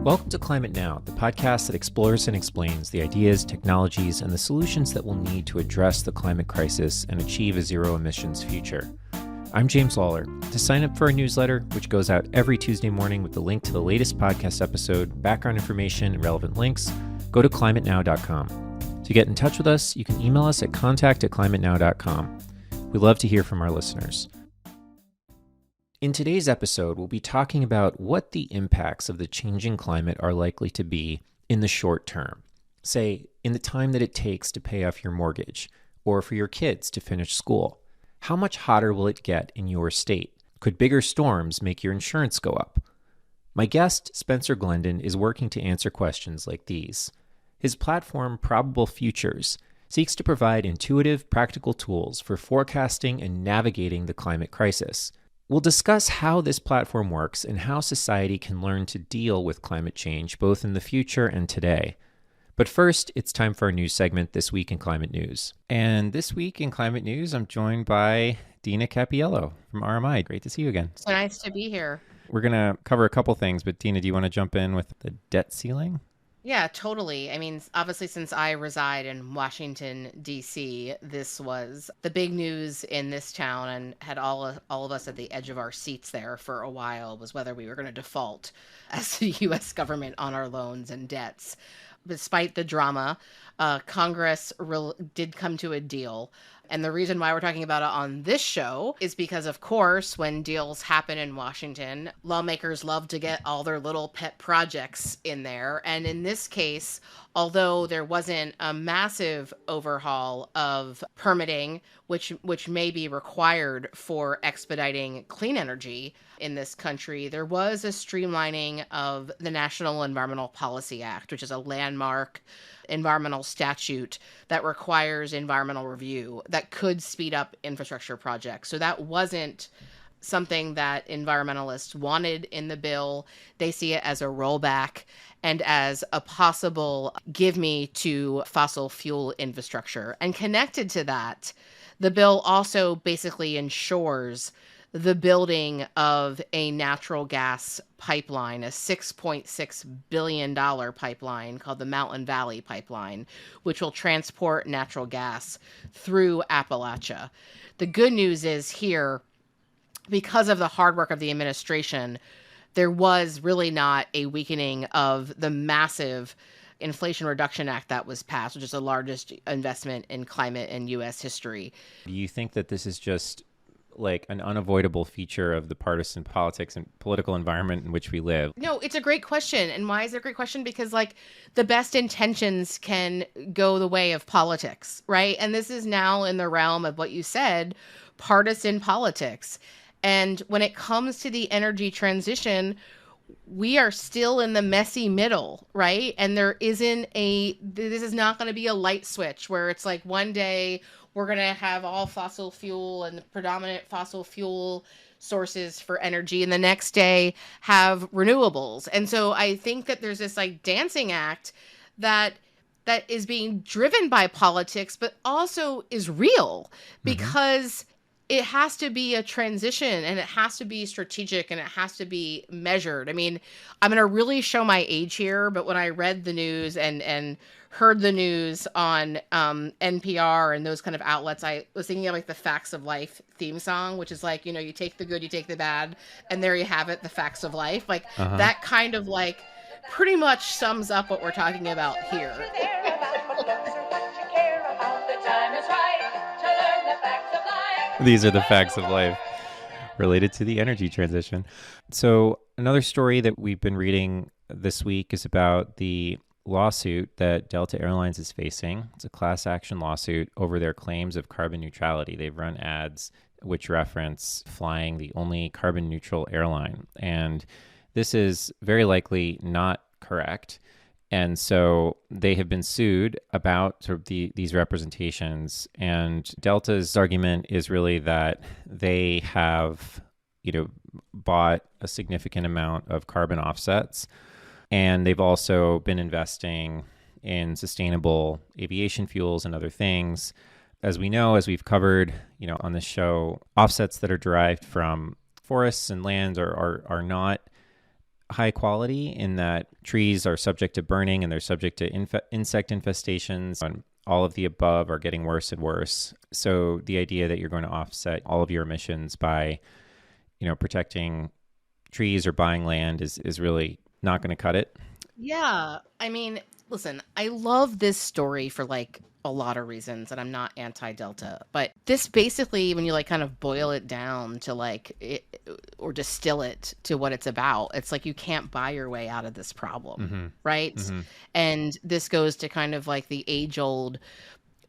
Welcome to Climate Now, the podcast that explores and explains the ideas, technologies, and the solutions that we'll need to address the climate crisis and achieve a zero-emissions future. I'm James Lawler. To sign up for our newsletter, which goes out every Tuesday morning with the link to the latest podcast episode, background information, and relevant links, go to climatenow.com. To get in touch with us, you can email us at contact@climatenow.com. We love to hear from our listeners. In today's episode, we'll be talking about what the impacts of the changing climate are likely to be in the short term. Say, in the time that it takes to pay off your mortgage, or for your kids to finish school. How much hotter will it get in your state? Could bigger storms make your insurance go up? My guest, Spencer Glendon, is working to answer questions like these. His platform, Probable Futures, seeks to provide intuitive, practical tools for forecasting and navigating the climate crisis. We'll discuss how this platform works and how society can learn to deal with climate change both in the future and today. But first, it's time for our news segment, This Week in Climate News. And this week in Climate News, I'm joined by Dina Cappiello from RMI. Great to see you again. So nice to be here. We're going to cover a couple things, but Dina, do you want to jump in with the debt ceiling? Yeah, totally. I mean, obviously, since I reside in Washington, D.C., this was the big news in this town and had all of us at the edge of our seats there for a while was whether we were going to default as the U.S. government on our loans and debts. Despite the drama, Congress did come to a deal. And the reason why we're talking about it on this show is because, of course, when deals happen in Washington, lawmakers love to get all their little pet projects in there. And in this case, although there wasn't a massive overhaul of permitting, which may be required for expediting clean energy in this country, there was a streamlining of the National Environmental Policy Act, which is a landmark environmental statute that requires environmental review that could speed up infrastructure projects. So that wasn't something that environmentalists wanted in the bill. They see it as a rollback and as a possible give me to fossil fuel infrastructure. And connected to that, the bill also basically ensures the building of a natural gas pipeline, a $6.6 billion pipeline called the Mountain Valley Pipeline, which will transport natural gas through Appalachia. The good news is here, because of the hard work of the administration, there was really not a weakening of the massive Inflation Reduction Act that was passed, which is the largest investment in climate in U.S. history. Do you think that this is just like an unavoidable feature of the partisan politics and political environment in which we live? No, it's a great question. And why is it a great question? Because the best intentions can go the way of politics, right? And this is now in the realm of what you said, partisan politics. And when it comes to the energy transition, we are still in the messy middle, right? And this is not going to be a light switch where it's like one day we're going to have all fossil fuel and the predominant fossil fuel sources for energy, and the next day have renewables. And so I think that there's this dancing act that is being driven by politics, but also is real because it has to be a transition and it has to be strategic and it has to be measured. I mean, I'm going to really show my age here, but when I read the news and heard the news on NPR and those kind of outlets, I was thinking of the Facts of Life theme song, which is you take the good, you take the bad, and there you have it, the facts of life. That kind of pretty much sums up what we're talking about here. These are the facts of life related to the energy transition. So another story that we've been reading this week is about the lawsuit that Delta Airlines is facing. It's a class action lawsuit over their claims of carbon neutrality. They've run ads which reference flying the only carbon neutral airline. And this is very likely not correct. And so they have been sued about sort of these representations. And Delta's argument is really that they have, bought a significant amount of carbon offsets. And they've also been investing in sustainable aviation fuels and other things. As we know, as we've covered, on this show, offsets that are derived from forests and lands are not high quality in that trees are subject to burning and they're subject to insect infestations, and all of the above are getting worse and worse. So the idea that you're going to offset all of your emissions by, protecting trees or buying land is really not going to cut it. Yeah. I mean, listen, I love this story for like a lot of reasons, and I'm not anti-Delta, but this basically, when you like kind of boil it down to like or distill it to what it's about, it's like you can't buy your way out of this problem, right? And this goes to kind of like the age-old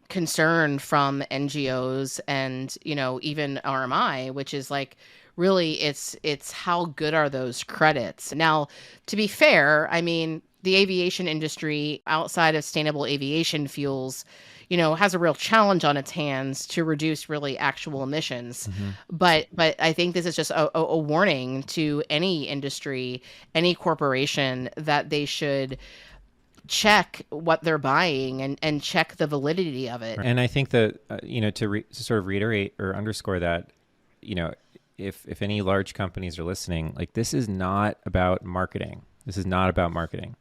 concern from NGOs and, even RMI, which is like, really it's how good are those credits. Now, to be fair, I mean, the aviation industry outside of sustainable aviation fuels, has a real challenge on its hands to reduce really actual emissions. But I think this is just a warning to any industry, any corporation, that they should check what they're buying and check the validity of it. And I think that, to sort of reiterate or underscore that, if any large companies are listening, like, this is not about marketing. This is not about marketing.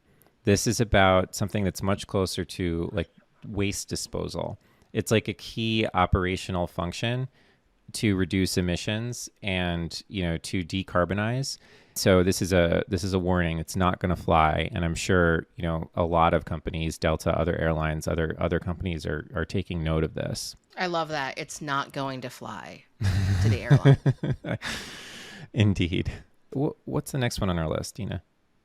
This is about something that's much closer to like waste disposal. It's like a key operational function to reduce emissions and, to decarbonize. So this is a warning. It's not going to fly. And I'm sure, a lot of companies, Delta, other airlines, other companies are taking note of this. I love that. It's not going to fly to the airline. Indeed. What's the next one on our list, Dina?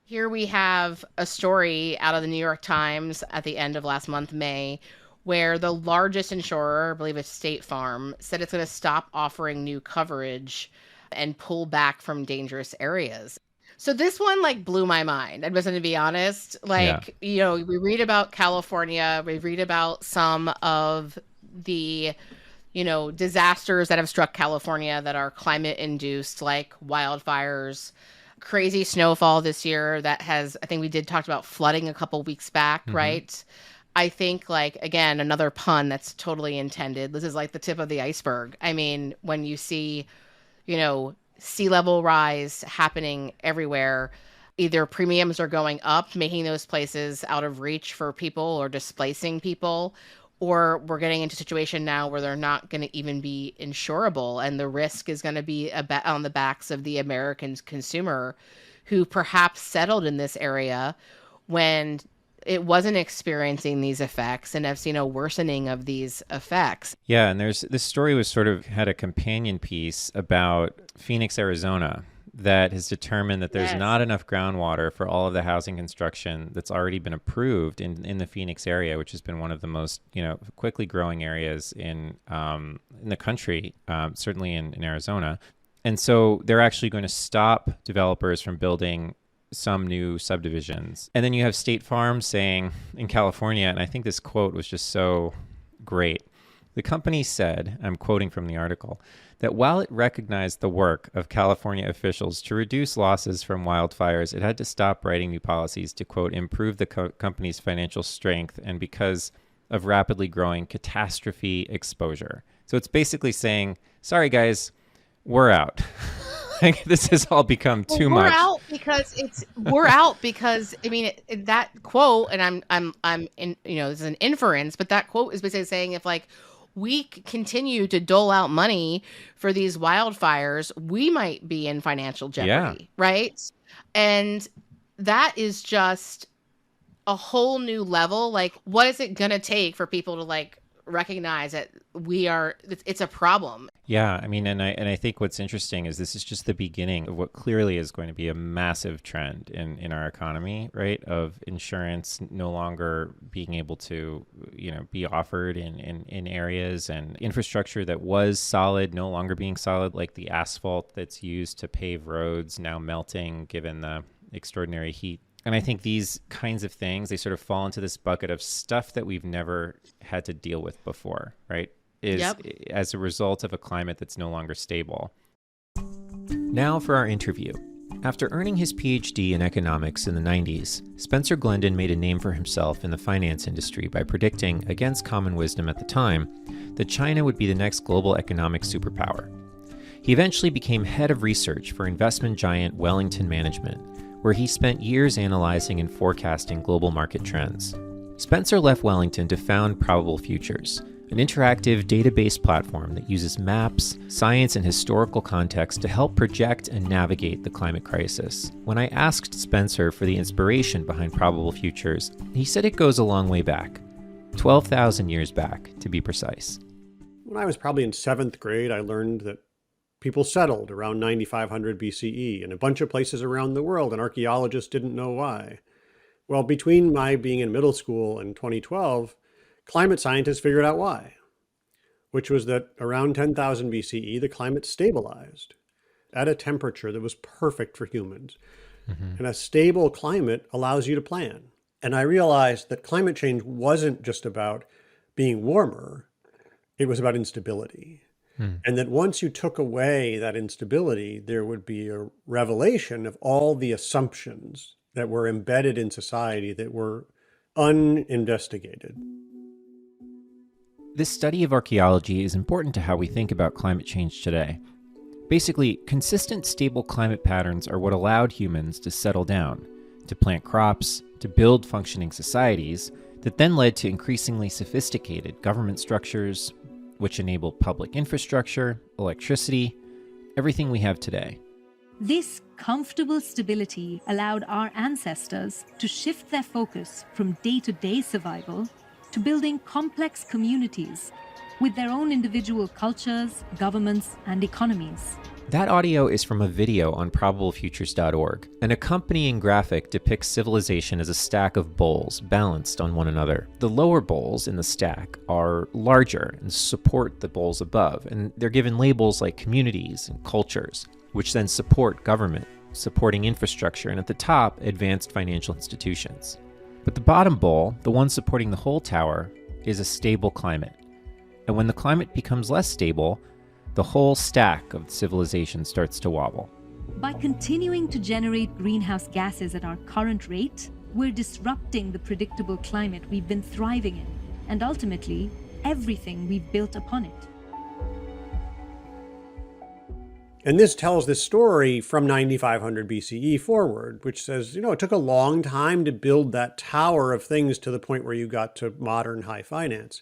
Here we have a story out of the New York Times at the end of last month, May, where the largest insurer, I believe it's State Farm, said it's going to stop offering new coverage and pull back from dangerous areas. So this one like blew my mind. I'm just going to be honest. Like, we read about California, we read about some of the, disasters that have struck California that are climate induced, like wildfires, crazy snowfall this year that has, I think we did talk about flooding a couple weeks back, right? I think, like, again, another pun that's totally intended. This is like the tip of the iceberg. I mean, when you see, sea level rise happening everywhere, either premiums are going up, making those places out of reach for people or displacing people, or we're getting into a situation now where they're not going to even be insurable, and the risk is going to be on the backs of the American consumer who perhaps settled in this area when it wasn't experiencing these effects and have seen a worsening of these effects. Yeah, and this story was sort of had a companion piece about Phoenix, Arizona, that has determined that there's not enough groundwater for all of the housing construction that's already been approved in the Phoenix area, which has been one of the most, quickly growing areas in the country, certainly in Arizona. And so they're actually going to stop developers from building some new subdivisions. And then you have State Farm saying in California, and I think this quote was just so great. The company said, I'm quoting from the article, that while it recognized the work of California officials to reduce losses from wildfires, it had to stop writing new policies to, quote, improve the company's financial strength and because of rapidly growing catastrophe exposure. So it's basically saying, sorry, guys, we're out. This has all become too much. We're out because I mean that quote, and I'm in, this is an inference, but that quote is basically saying if like we continue to dole out money for these wildfires, we might be in financial jeopardy, right? And that is just a whole new level. Like, what is it gonna take for people to like recognize that it's a problem? Yeah, I mean, and I think what's interesting is this is just the beginning of what clearly is going to be a massive trend in our economy, right? Of insurance no longer being able to, be offered in areas, and infrastructure that was solid no longer being solid, like the asphalt that's used to pave roads now melting given the extraordinary heat. And I think these kinds of things, they sort of fall into this bucket of stuff that we've never had to deal with before, right? As a result of a climate that's no longer stable. Now for our interview. After earning his PhD in economics in the 90s, Spencer Glendon made a name for himself in the finance industry by predicting, against common wisdom at the time, that China would be the next global economic superpower. He eventually became head of research for investment giant Wellington Management, where he spent years analyzing and forecasting global market trends. Spencer left Wellington to found Probable Futures, an interactive database platform that uses maps, science, and historical context to help project and navigate the climate crisis. When I asked Spencer for the inspiration behind Probable Futures, he said it goes a long way back, 12,000 years back, to be precise. When I was probably in 7th grade, I learned that people settled around 9500 BCE in a bunch of places around the world, and archaeologists didn't know why. Well, between my being in middle school and 2012, climate scientists figured out why, which was that around 10,000 BCE, the climate stabilized at a temperature that was perfect for humans. And a stable climate allows you to plan. And I realized that climate change wasn't just about being warmer, it was about instability. And that once you took away that instability, there would be a revelation of all the assumptions that were embedded in society that were uninvestigated. This study of archaeology is important to how we think about climate change today. Basically, consistent, stable climate patterns are what allowed humans to settle down, to plant crops, to build functioning societies that then led to increasingly sophisticated government structures, which enabled public infrastructure, electricity, everything we have today. This comfortable stability allowed our ancestors to shift their focus from day-to-day survival to building complex communities with their own individual cultures, governments, and economies. That audio is from a video on probablefutures.org. An accompanying graphic depicts civilization as a stack of bowls balanced on one another. The lower bowls in the stack are larger and support the bowls above, and they're given labels like communities and cultures, which then support government, supporting infrastructure, and at the top, advanced financial institutions. But the bottom bowl, the one supporting the whole tower, is a stable climate. And when the climate becomes less stable, the whole stack of civilization starts to wobble. By continuing to generate greenhouse gases at our current rate, we're disrupting the predictable climate we've been thriving in, and ultimately, everything we've built upon it. And this tells this story from 9500 BCE forward, which says, it took a long time to build that tower of things to the point where you got to modern high finance.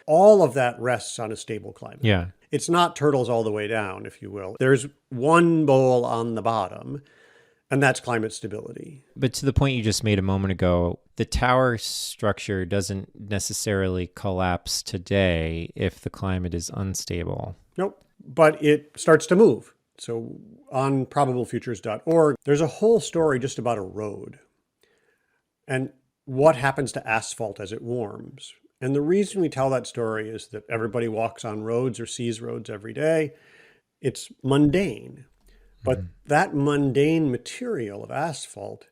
All of that rests on a stable climate. Yeah. It's not turtles all the way down, if you will. There's one bowl on the bottom, and that's climate stability. But to the point you just made a moment ago, the tower structure doesn't necessarily collapse today if the climate is unstable. Nope, but it starts to move. So on probablefutures.org, there's a whole story just about a road and what happens to asphalt as it warms. And the reason we tell that story is that everybody walks on roads or sees roads every day. It's mundane, but that mundane material of asphalt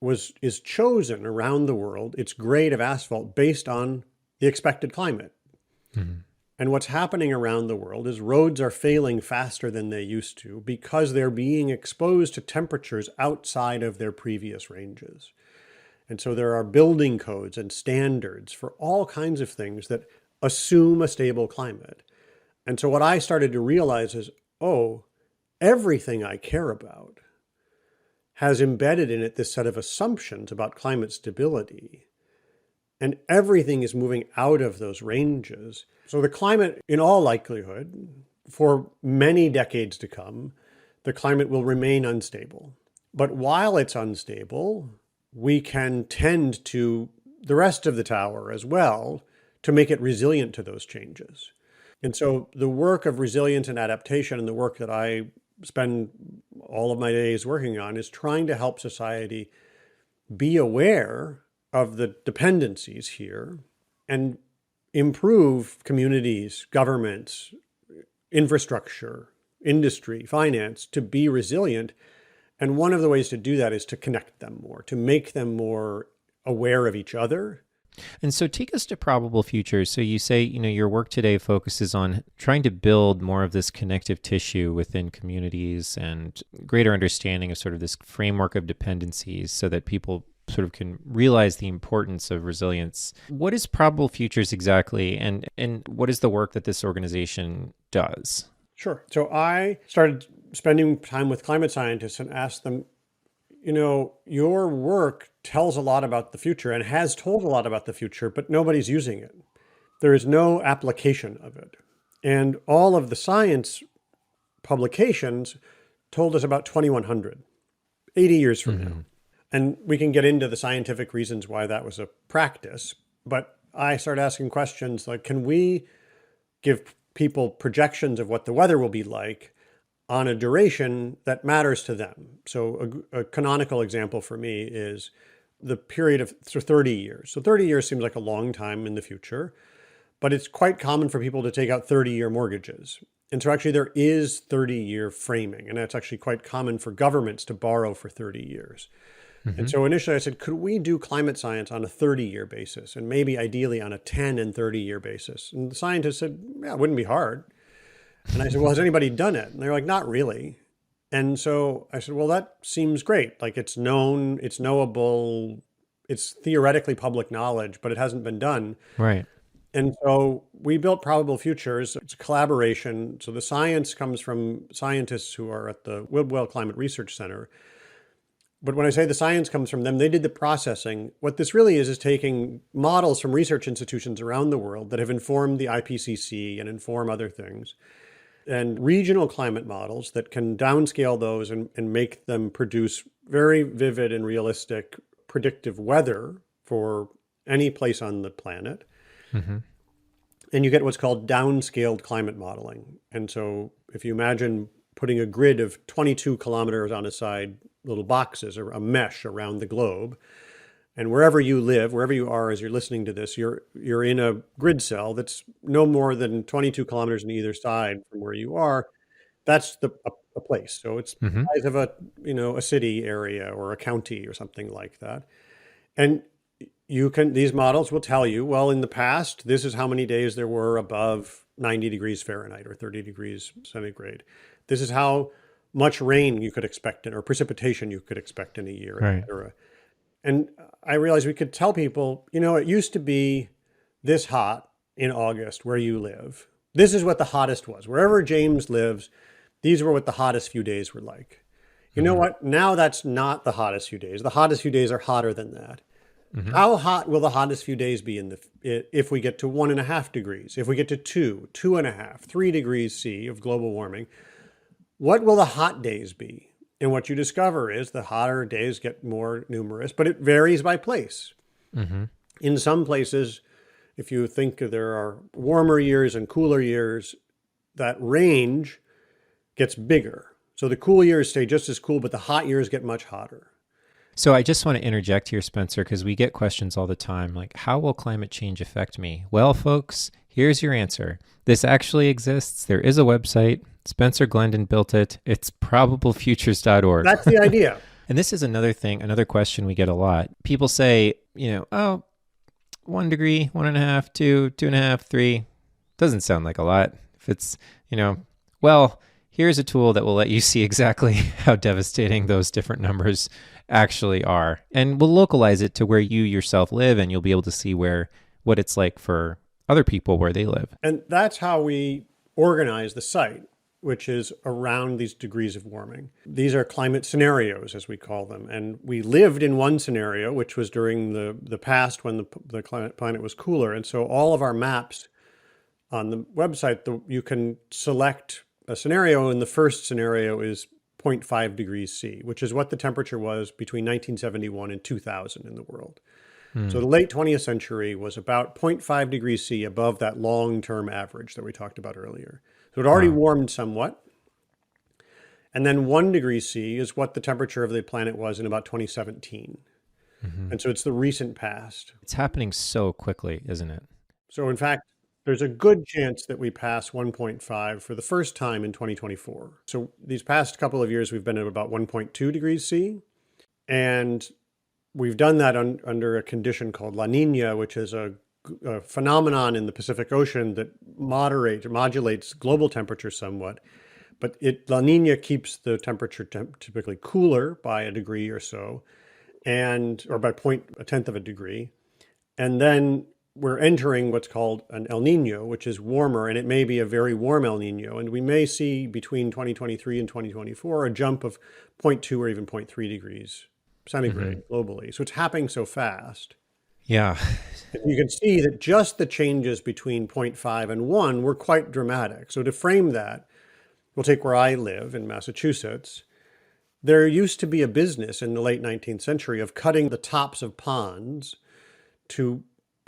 is chosen around the world, its grade of asphalt, based on the expected climate. And what's happening around the world is roads are failing faster than they used to because they're being exposed to temperatures outside of their previous ranges. And so there are building codes and standards for all kinds of things that assume a stable climate. And so what I started to realize is, everything I care about has embedded in it this set of assumptions about climate stability. And everything is moving out of those ranges. So the climate, in all likelihood, for many decades to come, the climate will remain unstable. But while it's unstable, we can tend to the rest of the tower as well to make it resilient to those changes. And so the work of resilience and adaptation, and the work that I spend all of my days working on, is trying to help society be aware of the dependencies here and improve communities, governments, infrastructure, industry, finance to be resilient. And one of the ways to do that is to connect them more, to make them more aware of each other. And so take us to Probable Futures. So you say, your work today focuses on trying to build more of this connective tissue within communities and greater understanding of sort of this framework of dependencies so that people sort of can realize the importance of resilience. What is Probable Futures exactly, and what is the work that this organization does? Sure. So I started spending time with climate scientists and asked them, your work tells a lot about the future and has told a lot about the future, but nobody's using it. There is no application of it. And all of the science publications told us about 2100, 80 years from now. And we can get into the scientific reasons why that was a practice. But I started asking questions like, can we give people projections of what the weather will be like on a duration that matters to them? So a canonical example for me is the period of 30 years. So 30 years seems like a long time in the future, but it's quite common for people to take out 30-year mortgages. And so actually there is 30-year framing, and that's actually quite common for governments to borrow for 30 years. And so initially I said, could we do climate science on a 30-year basis and maybe ideally on a 10 and 30-year basis? And the scientists said, yeah, it wouldn't be hard. And I said, well, has anybody done it? And they're like, not really. And so I said, well, that seems great. Like it's known, it's knowable, it's theoretically public knowledge, but it hasn't been done. Right. And so we built Probable Futures. It's a collaboration. So the science comes from scientists who are at the Whitwell Climate Research Center. But when I say the science comes from them, they did the processing. What this really is taking models from research institutions around the world that have informed the IPCC and inform other things, and regional climate models that can downscale those and make them produce very vivid and realistic predictive weather for any place on the planet. And you get what's called downscaled climate modeling. And so if you imagine putting a grid of 22 kilometers on a side, little boxes or a mesh around the globe, and wherever you live, wherever you are as you're listening to this, you're in a grid cell that's no more than 22 kilometers on either side from where you are. That's a place. So it's the size of a city area or a county or something like that. And these models will tell you, well, in the past, this is how many days there were above 90 degrees Fahrenheit or 30 degrees centigrade. This is how much rain you could expect or precipitation you could expect in a year, et cetera. And I realized we could tell people, it used to be this hot in August where you live. This is what the hottest was. Wherever James lives, these were what the hottest few days were like. You know what? Now that's not the hottest few days. The hottest few days are hotter than that. How hot will the hottest few days be if we get to 1.5 degrees, if we get to 2, 2.5, 3 degrees C of global warming? What will the hot days be? And what you discover is the hotter days get more numerous, but it varies by place. In some places, if you think there are warmer years and cooler years, that range gets bigger. So the cool years stay just as cool, but the hot years get much hotter. So I just want to interject here, Spencer, because we get questions all the time like, how will climate change affect me? Well, folks, here's your answer. This actually exists. There is a website. Spencer Glendon built it. It's probablefutures.org. That's the idea. And this is another question we get a lot. People say, 1 degree, 1.5, 2, 2.5, 3. Doesn't sound like a lot. If it's, well, here's a tool that will let you see exactly how devastating those different numbers actually are. And we'll localize it to where you yourself live, and you'll be able to see what it's like for other people where they live. And that's how we organize the site, which is around these degrees of warming. These are climate scenarios, as we call them. And we lived in one scenario, which was during the past when the planet was cooler. And so all of our maps on the website, you can select a scenario, and the first scenario is 0.5 degrees C, which is what the temperature was between 1971 and 2000 in the world. So the late 20th century was about 0.5 degrees C above that long-term average that we talked about earlier. So it already warmed somewhat. And then 1 degree C is what the temperature of the planet was in about 2017. And so it's the recent past. It's happening so quickly, isn't it? So in fact, there's a good chance that we pass 1.5 for the first time in 2024. So these past couple of years, we've been at about 1.2 degrees C. And we've done that under a condition called La Nina, which is a phenomenon in the Pacific Ocean that modulates global temperature somewhat. But La Nina keeps the temperature typically cooler by a degree or so, or by a tenth of a degree. And then we're entering what's called an El Nino, which is warmer, and it may be a very warm El Nino. And we may see between 2023 and 2024 a jump of 0.2 or even 0.3 degrees centigrade globally. So it's happening so fast. Yeah. And you can see that just the changes between 0.5 and 1 were quite dramatic. So to frame that, we'll take where I live in Massachusetts. There used to be a business in the late 19th century of cutting the tops of ponds to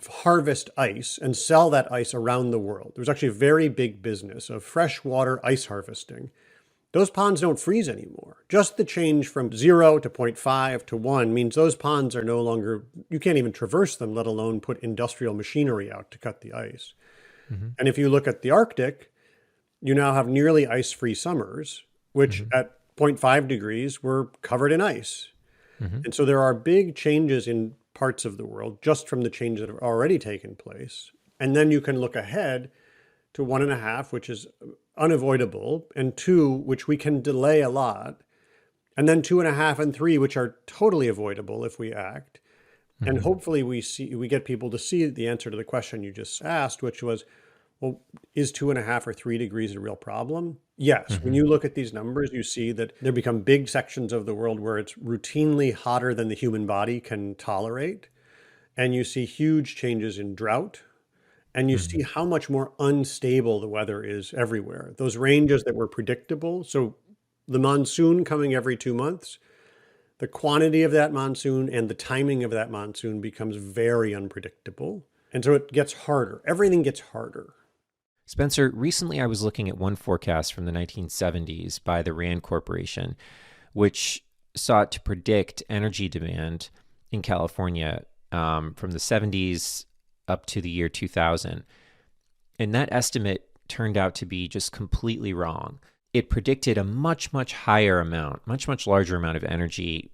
harvest ice and sell that ice around the world. There's actually a very big business of freshwater ice harvesting. Those ponds don't freeze anymore. Just the change from 0 to 0.5 to 1 means those ponds are no longer, you can't even traverse them, let alone put industrial machinery out to cut the ice. And if you look at the Arctic, you now have nearly ice-free summers, which at 0.5 degrees were covered in ice. And so there are big changes in parts of the world just from the changes that have already taken place. And then you can look ahead to 1.5, which is unavoidable, and 2, which we can delay a lot, and then 2.5 and 3, which are totally avoidable if we act. And hopefully we get people to see the answer to the question you just asked, which was, well, is 2.5 or 3 degrees a real problem? Yes. When you look at these numbers, you see that there become big sections of the world where it's routinely hotter than the human body can tolerate. And you see huge changes in drought. And you see how much more unstable the weather is everywhere. Those ranges that were predictable. So the monsoon coming every 2 months, the quantity of that monsoon and the timing of that monsoon becomes very unpredictable. And so it gets harder. Everything gets harder. Spencer, recently I was looking at one forecast from the 1970s by the RAND Corporation, which sought to predict energy demand in California from the 70s up to the year 2000. And that estimate turned out to be just completely wrong. It predicted a much, much higher amount, much larger amount of energy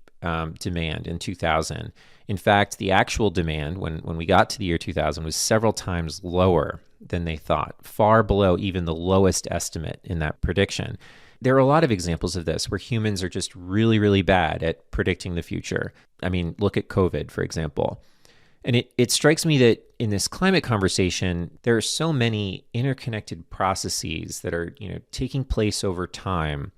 demand in 2000. In fact, the actual demand when we got to the year 2000 was several times lower than they thought, far below even the lowest estimate in that prediction. There are a lot of examples of this where humans are just really, really bad at predicting the future. I mean, look at COVID, for example. And it strikes me that in this climate conversation, there are so many interconnected processes that are, taking place over time.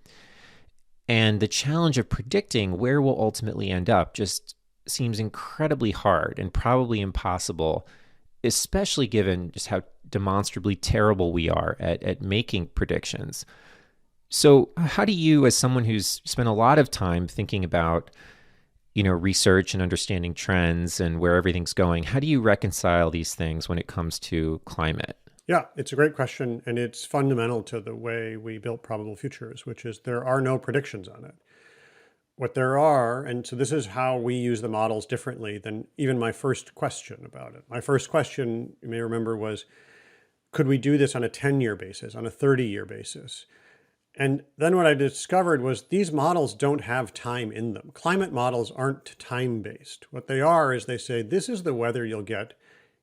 And the challenge of predicting where we'll ultimately end up just seems incredibly hard and probably impossible, especially given just how demonstrably terrible we are at making predictions. So how do you, as someone who's spent a lot of time thinking about research and understanding trends and where everything's going, how do you reconcile these things when it comes to climate? Yeah, it's a great question. And it's fundamental to the way we built Probable Futures, which is there are no predictions on it. What there are, and so this is how we use the models differently than even my first question about it. My first question, you may remember, was, could we do this on a 10-year basis, on a 30-year basis? And then what I discovered was these models don't have time in them. Climate models aren't time-based. What they are is they say, this is the weather you'll get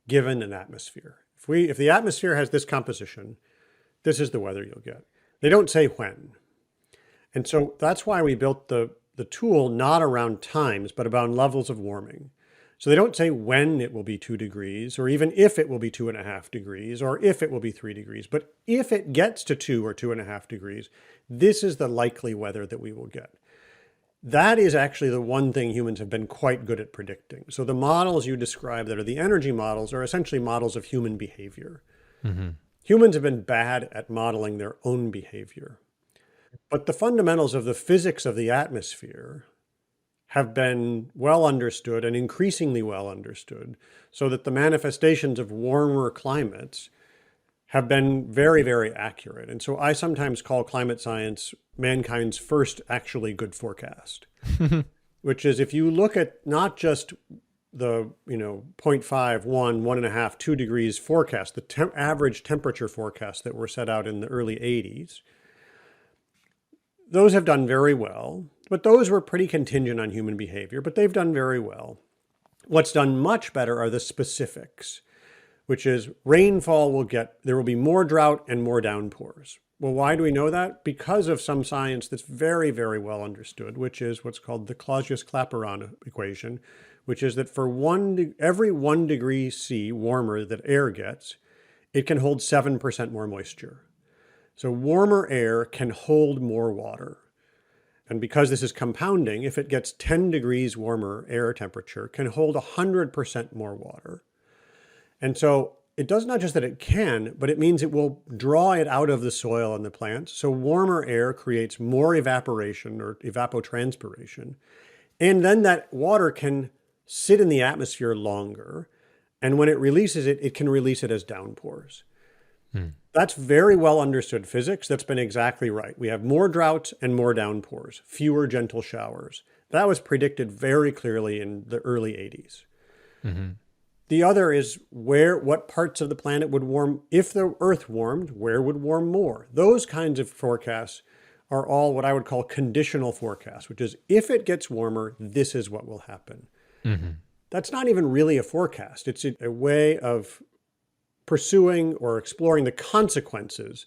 given an atmosphere. If the atmosphere has this composition, this is the weather you'll get. They don't say when. And so that's why we built the tool not around times, but around levels of warming. So they don't say when it will be 2 degrees, or even if it will be 2.5 degrees, or if it will be 3 degrees. But if it gets to 2 or 2.5 degrees, this is the likely weather that we will get. That is actually the one thing humans have been quite good at predicting. So the models you describe that are the energy models are essentially models of human behavior. Humans have been bad at modeling their own behavior. But the fundamentals of the physics of the atmosphere have been well understood and increasingly well understood, so that the manifestations of warmer climates have been very, very accurate. And so I sometimes call climate science mankind's first actually good forecast, which is if you look at not just the 0.5, 1, 1.5, 2 degrees forecast, the average temperature forecast that were set out in the early 80s, those have done very well, but those were pretty contingent on human behavior, but they've done very well. What's done much better are the specifics, which is rainfall there will be more drought and more downpours. Well, why do we know that? Because of some science that's very, very well understood, which is what's called the Clausius-Clapeyron equation, which is that for every 1 degree C warmer that air gets, it can hold 7% more moisture. So warmer air can hold more water. And because this is compounding, if it gets 10 degrees warmer air temperature, can hold 100% more water. And so it does not just that it can, but it means it will draw it out of the soil and the plants. So warmer air creates more evaporation or evapotranspiration. And then that water can sit in the atmosphere longer. And when it releases it, it can release it as downpours. That's very well understood physics. That's been exactly right. We have more drought and more downpours, fewer gentle showers. That was predicted very clearly in the early 80s. The other is what parts of the planet would warm. If the Earth warmed, where would warm more? Those kinds of forecasts are all what I would call conditional forecasts, which is if it gets warmer, this is what will happen. That's not even really a forecast. It's a way of pursuing or exploring the consequences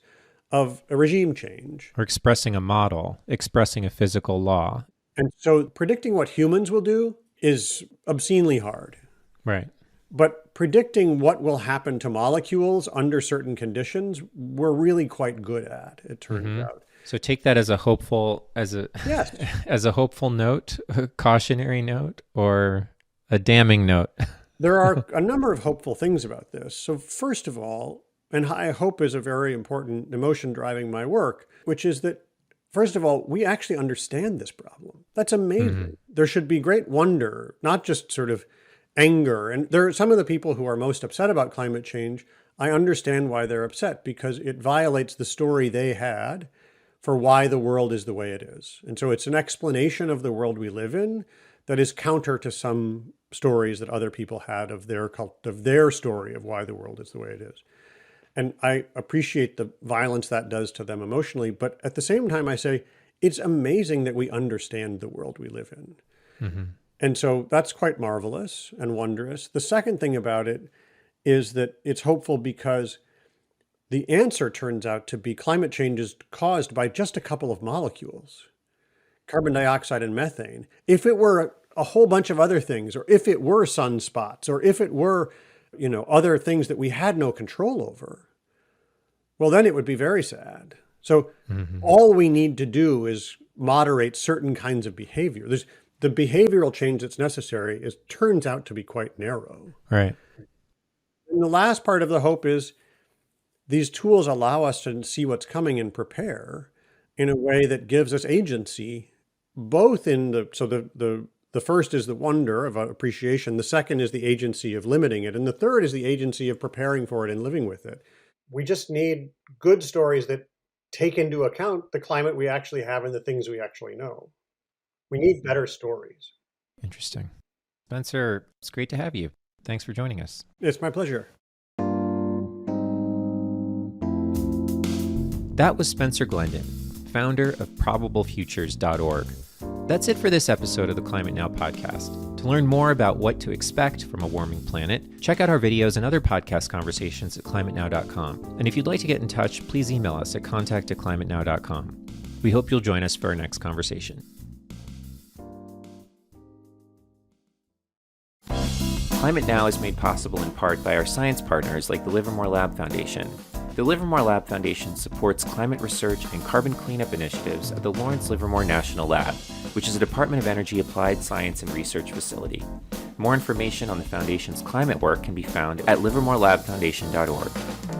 of a regime change. Or expressing a model, expressing a physical law. And so predicting what humans will do is obscenely hard. Right. But predicting what will happen to molecules under certain conditions, we're really quite good at, it turns out. So take that as a hopeful, Yes. as a hopeful note, a cautionary note, or a damning note. There are a number of hopeful things about this. So first of all, and I hope is a very important emotion driving my work, which is that, first of all, we actually understand this problem. That's amazing. There should be great wonder, not just sort of anger. And there are some of the people who are most upset about climate change. I understand why they're upset, because it violates the story they had for why the world is the way it is. And so it's an explanation of the world we live in that is counter to some stories that other people had of their story of why the world is the way it is. And I appreciate the violence that does to them emotionally, but at the same time I say, it's amazing that we understand the world we live in. And so that's quite marvelous and wondrous. The second thing about it is that it's hopeful because the answer turns out to be climate change is caused by just a couple of molecules, carbon dioxide and methane. If it were a whole bunch of other things, or if it were sunspots, or if it were, other things that we had no control over, well, then it would be very sad. So all we need to do is moderate certain kinds of behavior. The behavioral change that's necessary turns out to be quite narrow. Right. And the last part of the hope is these tools allow us to see what's coming and prepare in a way that gives us agency, both in the first is the wonder of appreciation. The second is the agency of limiting it. And the third is the agency of preparing for it and living with it. We just need good stories that take into account the climate we actually have and the things we actually know. We need better stories. Interesting. Spencer, it's great to have you. Thanks for joining us. It's my pleasure. That was Spencer Glendon, founder of probablefutures.org. That's it for this episode of the Climate Now podcast. To learn more about what to expect from a warming planet, check out our videos and other podcast conversations at climatenow.com. And if you'd like to get in touch, please email us at contact@climatenow.com. We hope you'll join us for our next conversation. Climate Now is made possible in part by our science partners like the Livermore Lab Foundation. The Livermore Lab Foundation supports climate research and carbon cleanup initiatives at the Lawrence Livermore National Lab, which is a Department of Energy applied science and research facility. More information on the Foundation's climate work can be found at livermorelabfoundation.org.